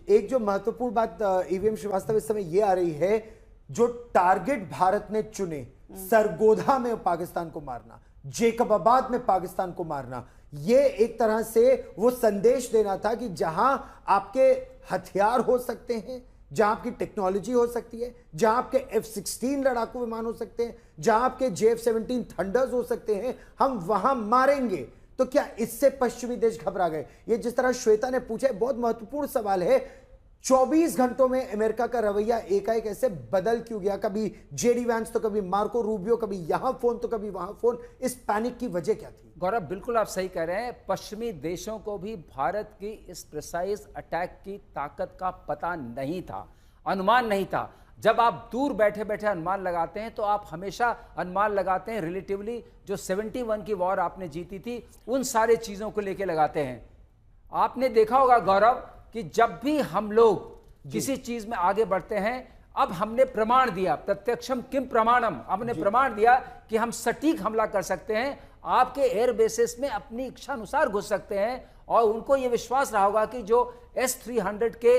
एक जो महत्वपूर्ण बात ईवीएम श्रीवास्तव इस समय ये आ रही है, जो टारगेट भारत ने चुने, सरगोधा में पाकिस्तान को मारना, जेकबाबाद में पाकिस्तान को मारना, ये एक तरह से वो संदेश देना था कि जहां आपके हथियार हो सकते हैं, जहां आपकी टेक्नोलॉजी हो सकती है, जहां आपके F-16 लड़ाकू विमान हो सकते हैं, जहां आपके JF-17 थंडर्स हो सकते हैं, हम वहां मारेंगे। तो क्या इससे पश्चिमी देश घबरा गए? ये जिस तरह श्वेता ने पूछा, बहुत महत्वपूर्ण सवाल है। 24 घंटों में अमेरिका का रवैया एकाएक ऐसे बदल क्यों गया? कभी जेडी वैंस तो कभी मार्को रूबियो, कभी यहां फोन तो कभी वहां फोन। इस पैनिक की वजह क्या थी? गौरव, बिल्कुल आप सही कह रहे हैं। पश्चिमी देशों को भी भारत की इस प्रिसाइज अटैक की ताकत का पता नहीं था, अनुमान नहीं था। जब आप दूर बैठे बैठे अनुमान लगाते हैं तो आप हमेशा अनुमान लगाते हैं रिलेटिवली जो 71 की वॉर आपने जीती थी उन सारे चीजों को लेके लगाते हैं। आपने देखा होगा गौरव कि जब भी हम लोग किसी चीज में आगे बढ़ते हैं, अब हमने प्रमाण दिया, प्रत्यक्षम किम प्रमाणम, हमने प्रमाण दिया कि हम सटीक हमला कर सकते हैं, आपके एयर बेसिस में अपनी इच्छा अनुसार घुस सकते हैं। और उनको यह विश्वास रहा होगा कि जो S-300 के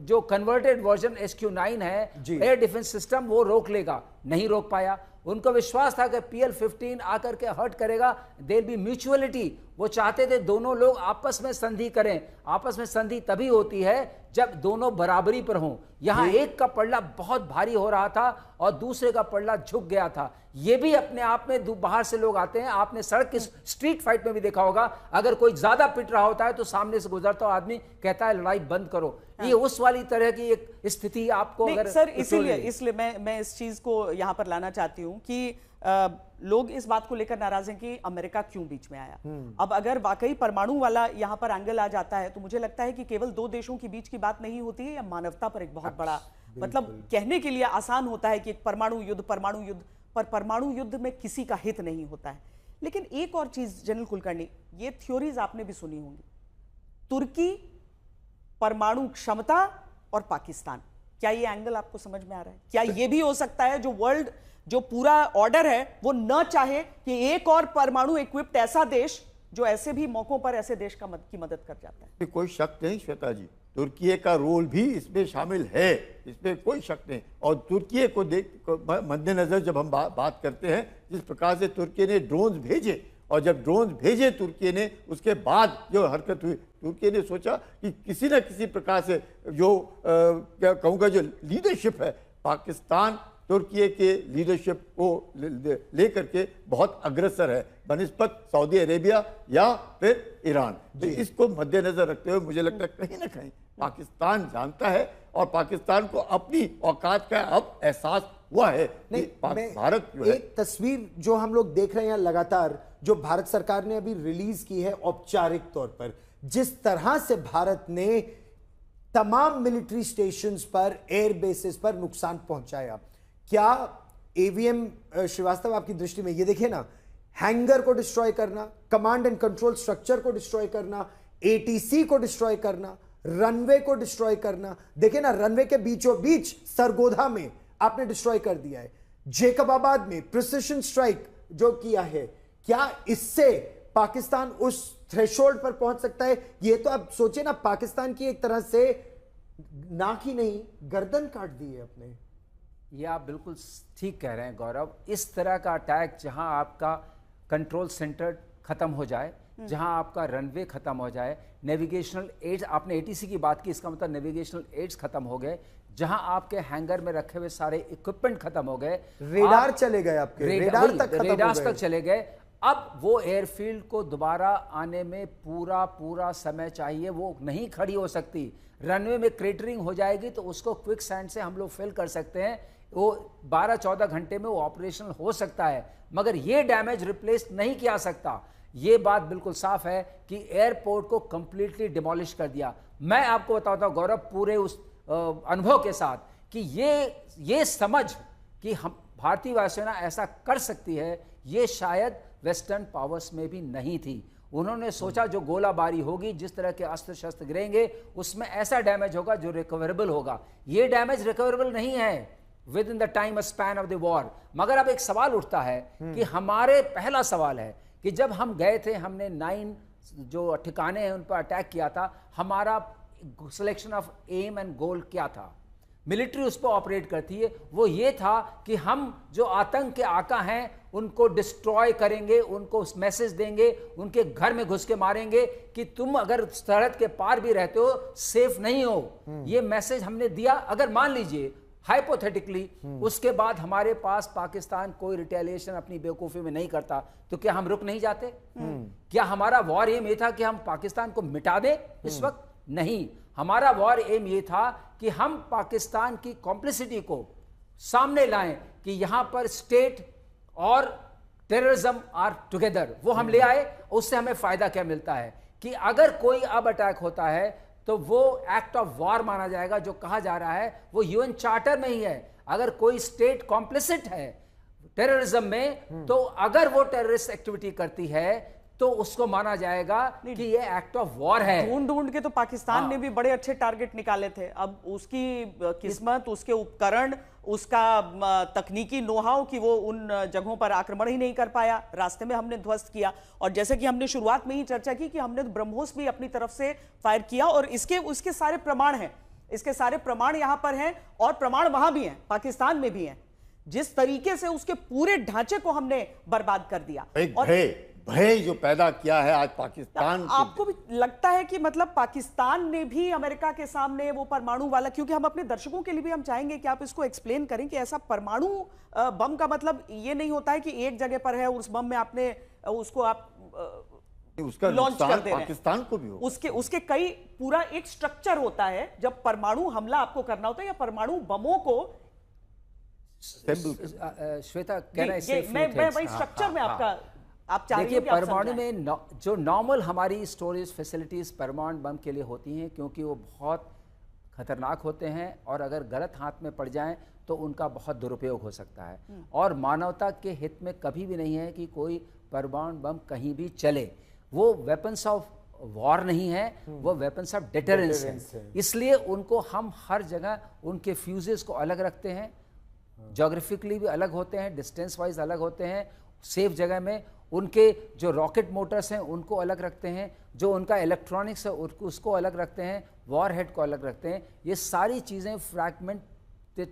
जो कन्वर्टेड वर्जन SQ-9 है एयर डिफेंस सिस्टम, वो रोक लेगा, नहीं रोक पाया। उनको विश्वास था कि PL-15 आकर के हर्ट करेगा, देयर बी म्यूचुअलिटी। वो चाहते थे दोनों लोग आपस में संधि करें। आपस में संधि तभी होती है जब दोनों बराबरी पर हों। यहां एक का पल्ला बहुत भारी हो रहा था और दूसरे का पल्ला झुक गया था। ये भी अपने आप में बाहर से लोग आते हैं, आपने सड़क की स्ट्रीट फाइट में भी देखा होगा, अगर कोई ज्यादा पिट रहा होता है तो सामने से गुजरता हुआ आदमी कहता है लड़ाई बंद करो। ये उस वाली तरह की एक स्थिति आपको अगर सर, इसलिए मैं इस चीज को यहां पर लाना चाहती हूं कि लोग इस बात को लेकर नाराज हैं कि अमेरिका क्यों बीच में आया। अब अगर वाकई परमाणु वाला यहां पर एंगल आ जाता है तो मुझे लगता है कि केवल दो देशों के बीच की बात नहीं होती है, या मानवता पर एक बहुत बड़ा, मतलब कहने के लिए आसान होता है कि एक परमाणु युद्ध, पर परमाणु युद्ध में किसी का हित नहीं होता है। लेकिन एक और चीज जनरल कुलकर्णी, ये थ्योरीज आपने भी सुनी होंगी, तुर्की, परमाणु क्षमता और पाकिस्तान, क्या ये एंगल आपको समझ में आ रहा है? क्या ये भी हो सकता है जो वर्ल्ड, जो पूरा ऑर्डर है वो न चाहे कि एक और परमाणु इक्विप्ड ऐसा देश जो ऐसे भी मौकों पर ऐसे देश की मदद कर जाता है? कोई शक नहीं श्वेता जी, तुर्की का रोल भी इसमें शामिल है, इसमें कोई शक नहीं। और तुर्की को मद्देनजर जब हम बात करते हैं, जिस प्रकार से तुर्की ने ड्रोन्स भेजे, और जब ड्रोन्स भेजे तुर्की ने, उसके बाद जो हरकत हुई, तुर्की ने सोचा कि किसी न किसी प्रकार से जो क्या कहूँगा, जो लीडरशिप है, पाकिस्तान तुर्की के लीडरशिप को लेकर के बहुत अग्रसर है बनिस्बत सऊदी अरेबिया या फिर ईरान। तो इसको मद्देनजर रखते हुए मुझे लगता है कहीं ना कहीं पाकिस्तान जानता है और पाकिस्तान को अपनी औकात का अब एहसास हुआ है। नहीं, भारत जो है, एक तस्वीर जो हम लोग देख रहे हैं लगातार, जो भारत सरकार ने अभी रिलीज की है औपचारिक तौर पर, जिस तरह से भारत ने तमाम मिलिट्री स्टेशंस पर, एयर बेसिस पर नुकसान पहुंचाया, क्या एवीएम श्रीवास्तव आपकी दृष्टि में, ये देखिए ना, हैंगर को डिस्ट्रॉय करना, कमांड एंड कंट्रोल स्ट्रक्चर को डिस्ट्रॉय करना, ATC को डिस्ट्रॉय करना, रनवे को डिस्ट्रॉय करना, देखिए ना, रनवे के बीचों बीच सरगोधा में आपने डिस्ट्रॉय कर दिया है, जेकबाबाद में प्रिसिशन स्ट्राइक जो किया है, क्या इससे पाकिस्तान उस थ्रेशोल्ड पर पहुंच सकता है? ये तो आप सोचे ना, पाकिस्तान की एक तरह से नाक ही नहीं गर्दन काट दी है अपने। ये आप बिल्कुल ठीक कह रहे हैं गौरव। इस तरह का अटैक जहां आपका कंट्रोल सेंटर खत्म हो जाए, जहां आपका रनवे खत्म हो जाए, नेविगेशनल एड्स, आपने ATC की बात की, इसका मतलब नेविगेशनल एड्स खत्म हो गए, जहां आपके हैंगर में रखे हुए सारे इक्विपमेंट खत्म हो गए, रेडार चले गए, आपके रेडार तक चले गए। अब वो एयरफील्ड को दोबारा आने में पूरा समय चाहिए, वो नहीं खड़ी हो सकती। रनवे में क्रेटरिंग हो जाएगी तो उसको क्विक सैंड से हम लोग फिल कर सकते हैं, वो 12-14 घंटे में वो ऑपरेशनल हो सकता है, मगर ये डैमेज रिप्लेस नहीं किया सकता। ये बात बिल्कुल साफ है कि एयरपोर्ट को कंप्लीटली डिमोलिश कर दिया। मैं आपको बताता हूं गौरव, पूरे उस अनुभव के साथ, कि ये समझ कि हम भारतीय वायुसेना ऐसा कर सकती है, ये शायद वेस्टर्न पावर्स में भी नहीं थी। उन्होंने सोचा जो गोलाबारी होगी, जिस तरह के अस्त्र शस्त्र गिरेंगे, उसमें ऐसा डैमेज होगा जो रिकवरेबल होगा। ये डैमेज रिकवरेबल नहीं है with in the time span of the war. मगर अब एक सवाल उठता है कि हमारे, पहला सवाल है कि जब हम गए थे, हमने 9 जो ठिकाने हैं उन पर अटैक किया था, हमारा सिलेक्शन ऑफ एम एंड गोल क्या था, मिलिट्री उस पर ऑपरेट करती है। वो ये था कि हम जो आतंक के आका हैं उनको डिस्ट्रॉय करेंगे, उनको मैसेज देंगे, उनके घर में घुस के मारेंगे कि तुम अगर सरहद के पार भी रहते हो सेफ नहीं हो। ये मैसेज हमने दिया। अगर मान लीजिए हाइपोथेटिकली उसके बाद हमारे पास पाकिस्तान कोई रिटेलिएशन अपनी बेवकूफी में नहीं करता, तो क्या हम रुक नहीं जाते? क्या हमारा वॉर एम ये था कि हम पाकिस्तान को मिटा दें इस वक्त? नहीं, हमारा वॉर एम ये था कि हम पाकिस्तान की कॉम्प्लिसिटी को सामने लाएं कि यहां पर स्टेट और टेररिज्म आर टुगेदर। वो हम ले आए। उससे हमें फायदा क्या मिलता है कि अगर कोई अब अटैक होता है तो वो एक्ट ऑफ वॉर माना जाएगा। जो कहा जा रहा है वो यूएन चार्टर में ही है। अगर कोई स्टेट कॉम्प्लिसिट है टेररिज्म में, तो अगर वो टेररिस्ट एक्टिविटी करती है तो उसको माना जाएगा कि ये एक्ट ऑफ वॉर है। ढूंढ के तो पाकिस्तान ने भी बड़े अच्छे टारगेट निकाले थे। अब उसकी किस्मत, उसके उपकरण, उसका तकनीकी नोहाव कि वो उन जगहों पर आक्रमण ही नहीं कर पाया, रास्ते में हमने ध्वस्त किया। और जैसे कि हमने शुरुआत में ही चर्चा की कि हमने ब्रह्मोस भी अपनी तरफ से फायर किया और उसके सारे प्रमाण हैं। इसके सारे प्रमाण यहां पर हैं और प्रमाण वहां भी हैं, पाकिस्तान में भी हैं। जिस तरीके से उसके पूरे ढांचे को हमने बर्बाद कर दिया। और भय जो पैदा किया है आज पाकिस्तान। आपको भी लगता है कि मतलब पाकिस्तान ने भी अमेरिका के सामने वो परमाणु वाला, क्योंकि हम अपने दर्शकों के लिए भी हम चाहेंगे कि आप इसको एक्सप्लेन करें कि ऐसा परमाणु बम का मतलब ये नहीं होता है कि एक जगह पर है उस बम में आपने उसको आप उसका लॉन्च कर दे रहे हैं। पाकिस्तान को भी हो उसके कई पूरा एक स्ट्रक्चर होता है जब परमाणु हमला आपको करना होता है या परमाणु बमों को। श्वेता कह रहा है मैं वही स्ट्रक्चर में आपका आप देखिए, परमाणु में जो नॉर्मल हमारी स्टोरेज फैसिलिटीज परमाणु बम के लिए होती हैं, क्योंकि वो बहुत खतरनाक होते हैं और अगर गलत हाथ में पड़ जाएं तो उनका बहुत दुरुपयोग हो सकता है। और मानवता के हित में कभी भी नहीं है कि कोई परमाणु बम कहीं भी चले। वो वेपन्स ऑफ वॉर नहीं है, वो वेपन्स ऑफ डिटरेंस है। इसलिए उनको हम हर जगह उनके फ्यूजेस को अलग रखते हैं, ज्योग्राफिकली भी अलग होते हैं, डिस्टेंस वाइज अलग होते हैं, सेफ जगह में। उनके जो रॉकेट मोटर्स हैं उनको अलग रखते हैं, जो उनका इलेक्ट्रॉनिक्स है उसको अलग रखते हैं, वॉर हेड को अलग रखते हैं। ये सारी चीज़ें फ्रैगमेंट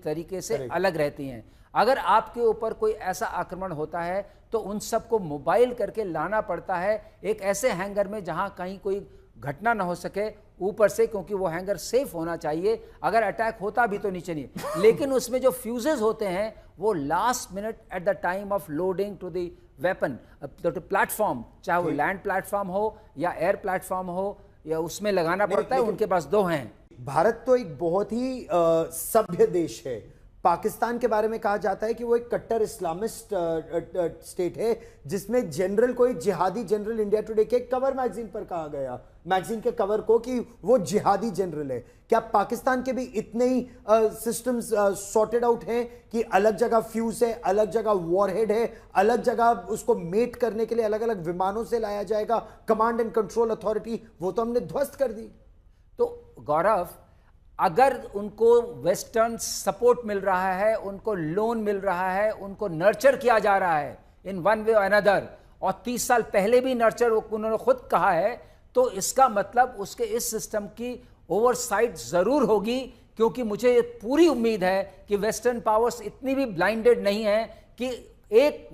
तरीके से अलग रहती हैं। अगर आपके ऊपर कोई ऐसा आक्रमण होता है तो उन सबको मोबाइल करके लाना पड़ता है एक ऐसे हैंगर में जहां कहीं कोई घटना ना हो सके ऊपर से, क्योंकि वो हैंगर सेफ होना चाहिए। अगर अटैक होता भी तो नीचे नहीं, लेकिन उसमें जो फ्यूजेस होते हैं वो last minute at the time of loading to the weapon platform, चाहे वो लैंड प्लेटफॉर्म हो या एयर प्लेटफॉर्म हो, या उसमें लगाना पड़ता है। उनके पास दो हैं। भारत तो एक बहुत ही सभ्य देश है। पाकिस्तान के बारे में कहा जाता है कि वो एक कट्टर इस्लामिस्ट स्टेट है, जिसमें जनरल कोई जिहादी जनरल इंडिया टुडे के कवर मैगजीन पर कहा गया, मैगजीन के कवर को, कि वो जिहादी जनरल है। क्या पाकिस्तान के भी इतने ही सिस्टम्स सॉर्टेड आउट हैं कि अलग जगह फ्यूज है, अलग जगह वॉरहेड है, अलग जगह उसको मेट करने के लिए अलग अलग विमानों से लाया जाएगा, कमांड एंड कंट्रोल अथॉरिटी वो तो हमने ध्वस्त कर दी। तो गौरव, अगर उनको वेस्टर्न सपोर्ट मिल रहा है, उनको लोन मिल रहा है, उनको नर्चर किया जा रहा है इन वन वे और अनदर, और 30 साल पहले भी नर्चर उन्होंने खुद कहा है, तो इसका मतलब उसके इस सिस्टम की ओवरसाइट जरूर होगी। क्योंकि मुझे ये पूरी उम्मीद है कि वेस्टर्न पावर्स इतनी भी ब्लाइंडेड नहीं है कि एक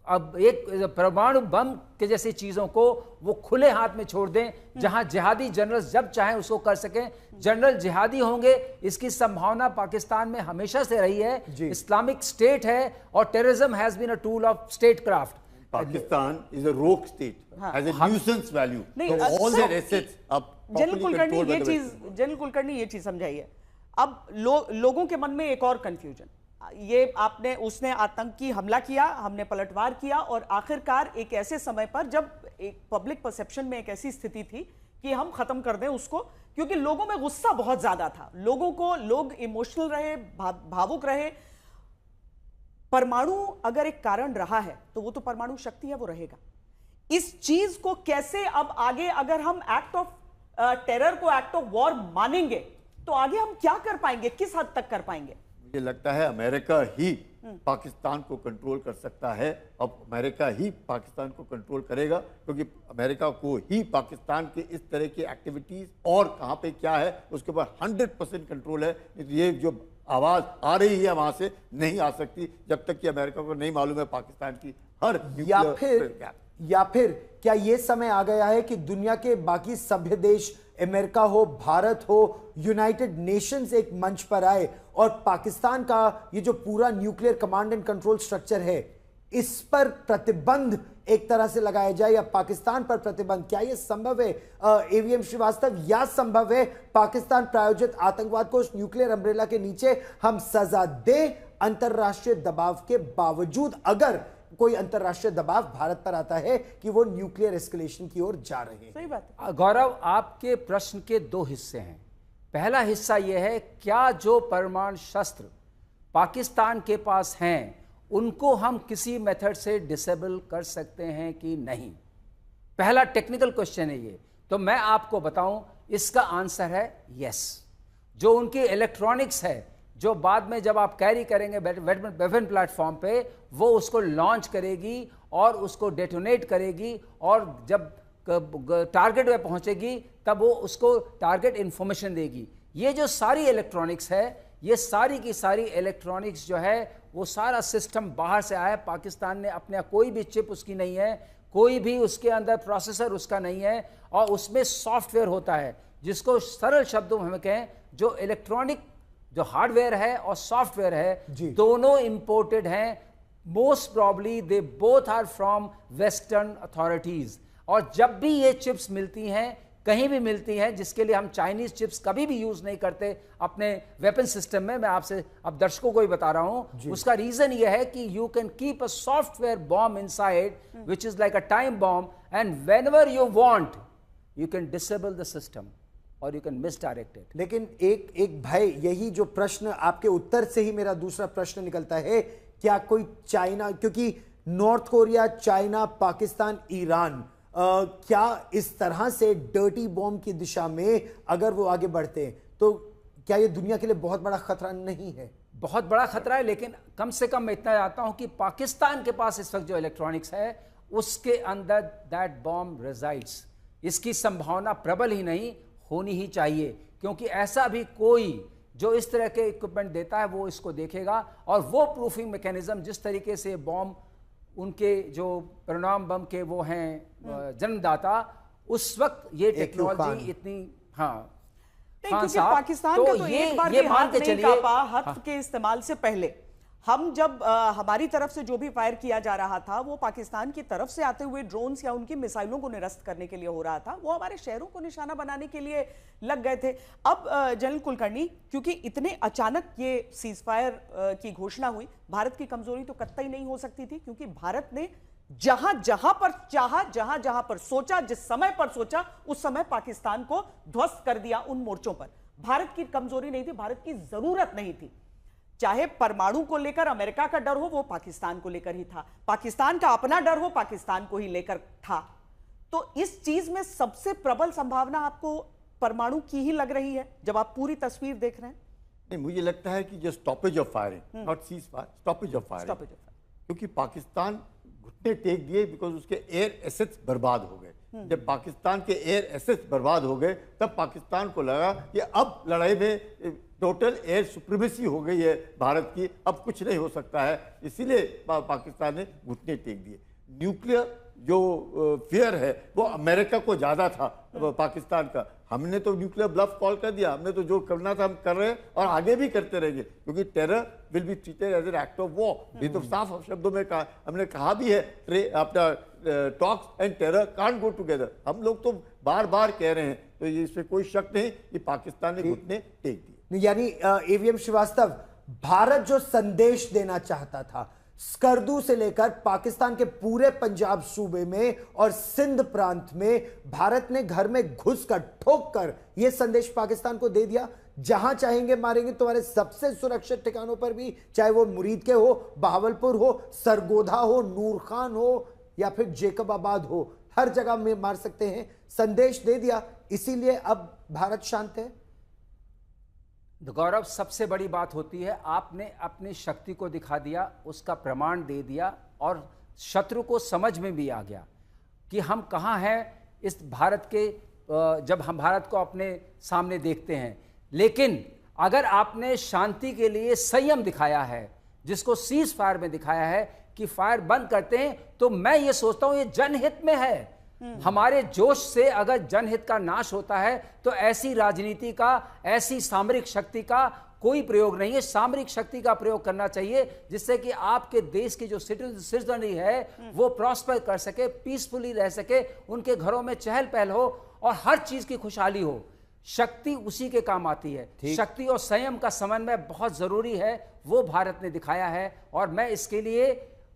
परमाणु बम के जैसी चीजों को वो खुले हाथ में छोड़ दें, जहां जिहादी जनरल्स जब चाहें उसको कर सकें। जनरल जिहादी होंगे इसकी संभावना पाकिस्तान में हमेशा से रही है। इस्लामिक स्टेट है और terrorism has been a tool of statecraft. Pakistan is a rogue state, has a nuisance value, so all their assets अब जनरल कुलकर्णी ये चीज समझाइए। अब लोगों के मन में एक और कंफ्यूजन, ये उसने आतंकी हमला किया, हमने पलटवार किया, और आखिरकार एक ऐसे समय पर जब एक पब्लिक परसेप्शन में एक ऐसी स्थिति थी कि हम खत्म कर दें उसको, क्योंकि लोगों में गुस्सा बहुत ज्यादा था, लोग इमोशनल रहे, भावुक रहे। परमाणु अगर एक कारण रहा है तो वो तो परमाणु शक्ति है, वो रहेगा। इस चीज को कैसे अब आगे, अगर हम एक्ट ऑफ टेरर को एक्ट ऑफ वॉर मानेंगे तो आगे हम क्या कर पाएंगे, किस हद तक कर पाएंगे? मुझे लगता है अमेरिका ही पाकिस्तान को कंट्रोल कर सकता है। अब अमेरिका ही पाकिस्तान को कंट्रोल करेगा, क्योंकि अमेरिका को ही पाकिस्तान के इस तरह की एक्टिविटीज और कहाँ पे क्या है उसके ऊपर 100% कंट्रोल है। ये जो आवाज आ रही है वहां से नहीं आ सकती जब तक कि अमेरिका को नहीं मालूम है पाकिस्तान की हर या फिर क्या यह समय आ गया है कि दुनिया के बाकी सभ्य देश, अमेरिका हो, भारत हो, यूनाइटेड नेशंस एक मंच पर आए और पाकिस्तान का ये जो पूरा nuclear command and control structure है इस पर प्रतिबंध एक तरह से लगाया जाए, या पाकिस्तान पर प्रतिबंध? क्या यह संभव है एवीएम श्रीवास्तव? या संभव है पाकिस्तान प्रायोजित आतंकवाद को उस न्यूक्लियर अम्ब्रेला के नीचे हम सजा दें अंतरराष्ट्रीय दबाव के बावजूद, अगर कोई अंतरराष्ट्रीय दबाव भारत पर आता है कि वो न्यूक्लियर एस्केलेशन की ओर जा रहे हैं? सही बात है गौरव, आपके प्रश्न के दो हिस्से हैं। पहला हिस्सा यह है, क्या जो परमाणु शस्त्र पाकिस्तान के पास हैं उनको हम किसी मेथड से डिसेबल कर सकते हैं कि नहीं? पहला टेक्निकल क्वेश्चन है ये। तो मैं आपको बताऊं, इसका आंसर है यस। जो उनकी इलेक्ट्रॉनिक्स है, जो बाद में जब आप कैरी करेंगे वेपन प्लेटफॉर्म पे, वो उसको लॉन्च करेगी और उसको डेटोनेट करेगी, और जब टारगेट पे पहुंचेगी तब वो उसको टारगेट इंफॉर्मेशन देगी। ये जो सारी इलेक्ट्रॉनिक्स है, ये सारी की सारी इलेक्ट्रॉनिक्स जो है वो सारा सिस्टम बाहर से आया है। पाकिस्तान ने अपने कोई भी चिप उसकी नहीं है, कोई भी उसके अंदर प्रोसेसर उसका नहीं है, और उसमें सॉफ्टवेयर होता है जिसको सरल शब्दों में हम कहें, जो इलेक्ट्रॉनिक जो हार्डवेयर है और सॉफ्टवेयर है दोनों इंपोर्टेड हैं। Most probably they both are from western authorities. और जब भी ये चिप्स मिलती हैं, कहीं भी मिलती हैं, जिसके लिए हम चाइनीज चिप्स कभी भी यूज नहीं करते अपने वेपन सिस्टम में, मैं आपसे अब दर्शकों को ही बता रहा हूं, उसका रीजन यह है कि you can keep a software bomb inside which is like a time bomb, and whenever you want you can disable the system और यू कैन मिसडायरेक्ट इट। लेकिन एक भय, यही जो प्रश्न आपके उत्तर से ही मेरा दूसरा प्रश्न निकलता है, क्या कोई चाइना, क्योंकि north Korea, China, Pakistan, Iran, क्या इस तरह से डर्टी बॉम्ब की दिशा में अगर वो आगे बढ़ते हैं तो क्या ये दुनिया के लिए बहुत बड़ा खतरा नहीं है? बहुत बड़ा खतरा है, लेकिन कम से कम मैं इतना जानता हूं कि पाकिस्तान के पास इस वक्त जो इलेक्ट्रॉनिक्स है उसके अंदर दैट बॉम्ब रेजाइड्स। इसकी संभावना प्रबल ही नहीं, होनी ही चाहिए, क्योंकि ऐसा भी कोई जो इस तरह के इक्विपमेंट देता है वो इसको देखेगा, और वो प्रूफिंग मैकेनिज्म जिस तरीके से बॉम्ब, उनके जो परिणाम बम के वो हैं जन्मदाता, उस वक्त ये टेक्नोलॉजी इतनी क्योंकि पाकिस्तान का तो एक बार भी हाथ नहीं कांपा हथ के इस्तेमाल से पहले। हम जब हमारी तरफ से जो भी फायर किया जा रहा था वो पाकिस्तान की तरफ से आते हुए ड्रोन्स या उनकी मिसाइलों को निरस्त करने के लिए हो रहा था, वो हमारे शहरों को निशाना बनाने के लिए लग गए थे। अब जनरल कुलकर्णी, क्योंकि इतने अचानक ये सीज फायर की घोषणा हुई, भारत की कमजोरी तो कतई नहीं हो सकती थी, क्योंकि भारत ने जहां जहां पर चाहा, जहां जहां पर सोचा, जिस समय पर सोचा, उस समय पाकिस्तान को ध्वस्त कर दिया उन मोर्चों पर। भारत की कमजोरी नहीं थी, भारत की जरूरत नहीं थी। चाहे परमाणु को लेकर अमेरिका का डर हो, वो पाकिस्तान को लेकर ही था, पाकिस्तान का अपना डर हो, पाकिस्तान को ही लेकर था। तो इस चीज में सबसे प्रबल संभावना आपको परमाणु की ही लग रही है जब आप पूरी तस्वीर देख रहे हैं? नहीं, मुझे लगता है कि जो stoppage of firing, not cease fire, stoppage of firing, क्योंकि पाकिस्तान घुटने टेक दिए बिकॉज उसके एयर एसेट्स बर्बाद हो गए। जब पाकिस्तान के एयर एसेट्स बर्बाद हो गए तब पाकिस्तान को लगा कि अब लड़ाई में टोटल एयर सुप्रीमेसी हो गई है भारत की, अब कुछ नहीं हो सकता है, इसीलिए पाकिस्तान ने घुटने टेक दिए। न्यूक्लियर जो फियर है वो अमेरिका को ज़्यादा था पाकिस्तान का। हमने तो न्यूक्लियर ब्लफ कॉल कर दिया, हमने तो जो करना था हम कर रहे हैं और आगे भी करते रहेंगे, क्योंकि terror will be treated as an act of war. ये तो साफ शब्दों में कहा, हमने कहा भी है, अपना talks and terror can't go together. हम लोग तो बार बार कह रहे हैं, तो इसमें कोई शक नहीं कि पाकिस्तान ने घुटने टेक दिए। यानी एवीएम श्रीवास्तव, भारत जो संदेश देना चाहता था, स्कर्दू से लेकर पाकिस्तान के पूरे पंजाब सूबे में और सिंध प्रांत में भारत ने घर में घुसकर ठोक कर यह संदेश पाकिस्तान को दे दिया, जहां चाहेंगे मारेंगे, तुम्हारे सबसे सुरक्षित ठिकानों पर भी, चाहे वो मुरीद के हो, बहावलपुर हो, सरगोधा हो, नूर खान हो या फिर जेकबाबाद हो, हर जगह में मार सकते हैं, संदेश दे दिया। इसीलिए अब भारत शांत है। तो गौरव, सबसे बड़ी बात होती है आपने अपनी शक्ति को दिखा दिया, उसका प्रमाण दे दिया और शत्रु को समझ में भी आ गया कि हम कहाँ हैं इस भारत के, जब हम भारत को अपने सामने देखते हैं। लेकिन अगर आपने शांति के लिए संयम दिखाया है, जिसको सीज फायर में दिखाया है कि फायर बंद करते हैं, तो मैं ये सोचता हूं ये जनहित में है। हमारे जोश से अगर जनहित का नाश होता है तो ऐसी राजनीति का, ऐसी सामरिक शक्ति का कोई प्रयोग नहीं है। सामरिक शक्ति का प्रयोग करना चाहिए जिससे कि आपके देश की जो सिटीजनरी है वो प्रॉस्पर कर सके, पीसफुली रह सके, उनके घरों में चहल पहल हो और हर चीज की खुशहाली हो। शक्ति उसी के काम आती है। शक्ति और संयम का समन्वय बहुत जरूरी है, वो भारत ने दिखाया है। और मैं इसके लिए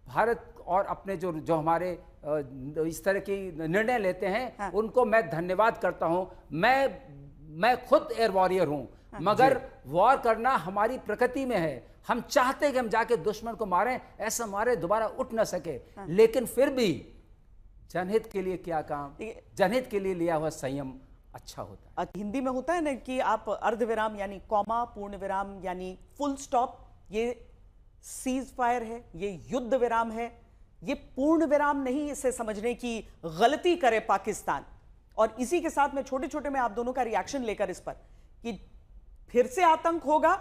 भारत और अपने जो हमारे इस तरह की निर्णय लेते हैं उनको मैं धन्यवाद करता हूं। मैं खुद एयर वॉरियर हूं, मगर वॉर करना हमारी प्रकृति में है। हम चाहते हैं कि हम जाके दुश्मन को मारें, ऐसा मारे दोबारा उठ ना सके, लेकिन फिर भी जनहित के लिए क्या काम, जनहित के लिए लिया हुआ संयम अच्छा होता है। हिंदी में होता है ना कि आप अर्धविराम यानी कॉमा, पूर्ण विराम यानी फुल स्टॉप, ये सीज फायर है, ये युद्ध विराम है, ये पूर्ण विराम नहीं। इसे समझने की गलती करे पाकिस्तान। और इसी के साथ में छोटे छोटे में आप दोनों का रिएक्शन लेकर इस पर कि फिर से आतंक होगा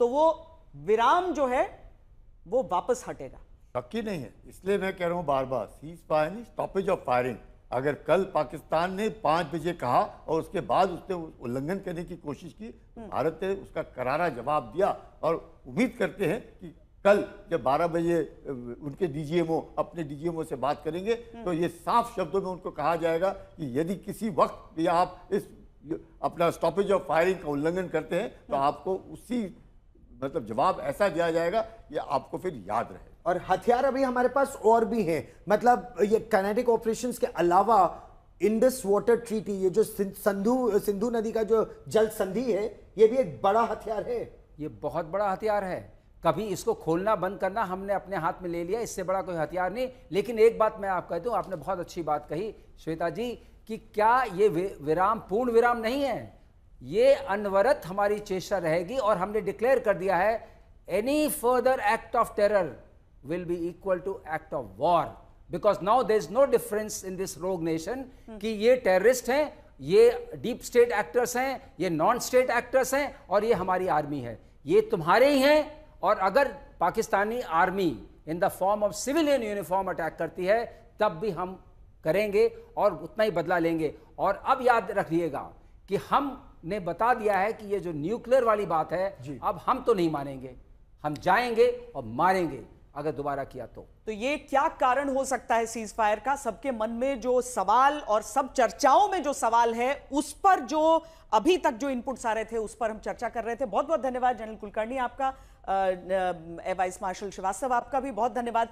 तो वो विराम जो है वो वापस हटेगा। शक ही नहीं है, इसलिए मैं कह रहा हूं बार बार, सीज फायर नहीं, स्टॉपेज ऑफ फायरिंग। अगर कल पाकिस्तान ने 5 बजे कहा और उसके बाद उसने उल्लंघन करने की कोशिश की, भारत ने उसका करारा जवाब दिया। और उम्मीद करते हैं कि कल जब 12 बजे उनके डीजीएमओ अपने डीजीएमओ से बात करेंगे तो ये साफ शब्दों में उनको कहा जाएगा कि यदि किसी वक्त भी आप इस अपना स्टॉपेज ऑफ फायरिंग का उल्लंघन करते हैं तो आपको उसी मतलब जवाब ऐसा दिया जाएगा कि आपको फिर याद रहे। और हथियार अभी हमारे पास और भी हैं, मतलब ये काइनेटिक ऑपरेशंस के अलावा इंडस वाटर ट्रीटी, ये जो सिंधु नदी का जो जल संधि है, ये भी एक बड़ा हथियार है। ये बहुत बड़ा हथियार है। कभी इसको खोलना बंद करना हमने अपने हाथ में ले लिया, इससे बड़ा कोई हथियार नहीं। लेकिन एक बात मैं आपको कह दूं, आपने बहुत अच्छी बात कही श्वेता जी, कि क्या ये विराम पूर्ण विराम नहीं है, ये अनवरत हमारी चेष्टा रहेगी। और हमने डिक्लेयर कर दिया है any further act of terror will be equal to act of war, because now there is no difference in this rogue nation कि ये टेररिस्ट हैं, ये डीप स्टेट एक्टर्स हैं, ये नॉन स्टेट एक्टर्स हैं और ये हमारी आर्मी है, ये तुम्हारे ही हैं। और अगर Pakistani army in the form of civilian uniform attack करती है तब भी हम करेंगे और उतना ही बदला लेंगे। और अब याद रखिएगा कि हमने बता दिया है कि ये जो न्यूक्लियर वाली बात है, अब हम तो नहीं मानेंगे, हम जाएंगे और मारेंगे अगर दोबारा किया तो ये क्या कारण हो सकता है सीज फायर का? सबके मन में जो सवाल और सब चर्चाओं में जो सवाल है उस पर जो अभी तक जो इनपुट्स आ रहे थे उस पर हम चर्चा कर रहे थे। बहुत बहुत धन्यवाद जनरल कुलकर्णी आपका, वाइस मार्शल श्रीवास्तव आपका भी बहुत धन्यवाद।